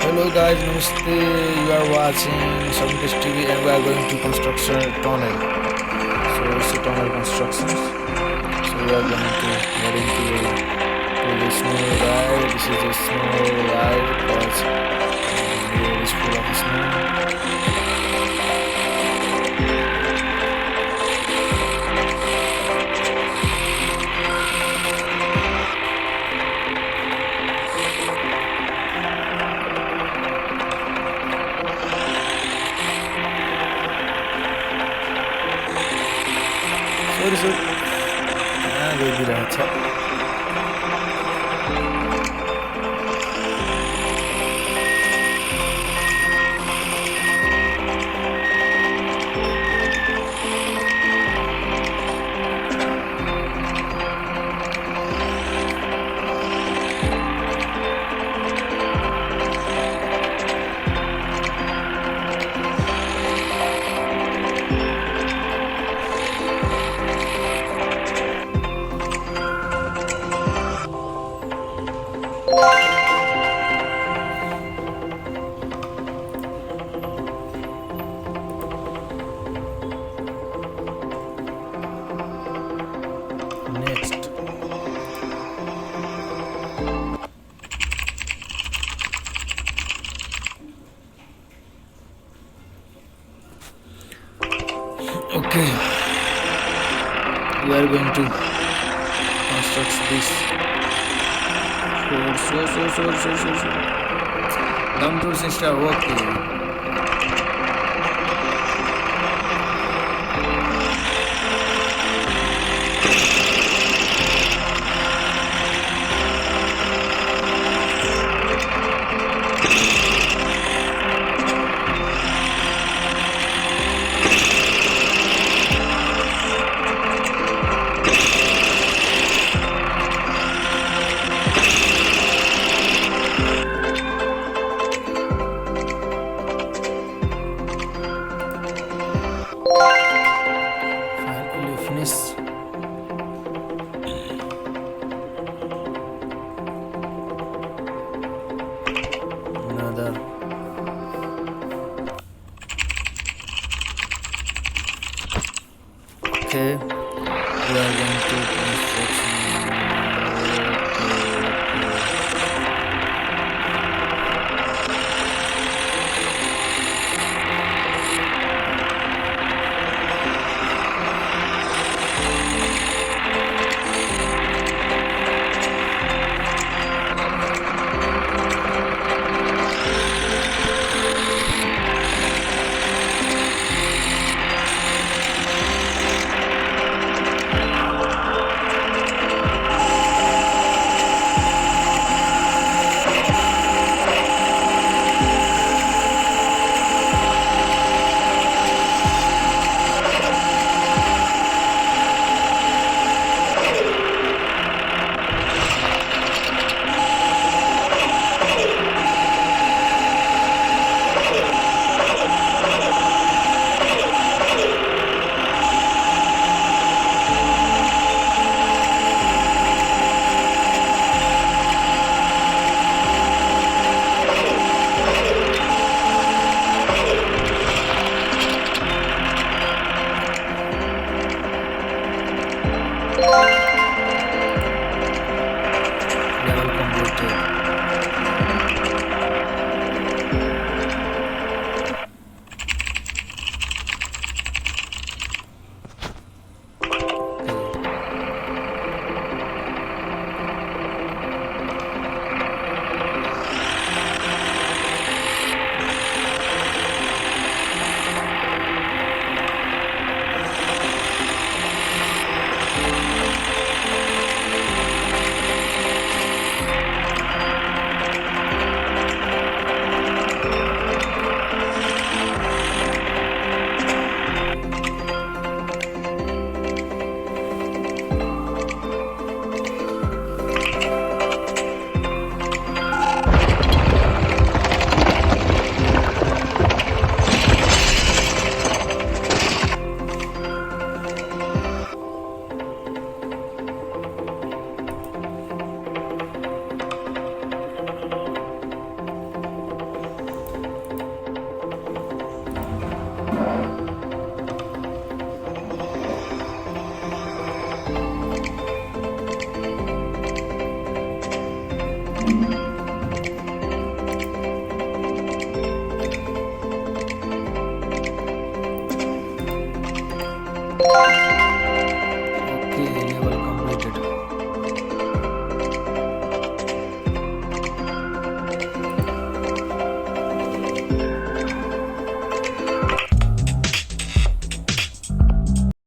Hello guys, Namaste. You are watching SawbeeinKidsTV and we are going to construction tunnel. So it's a tunnel construction. So we are going to get into the snow ride. This is the snow ride because the road is full of snow. Sorry. गइदिरहेको छ next. Okay, we are going to construct this. So. Dump tools instead of working.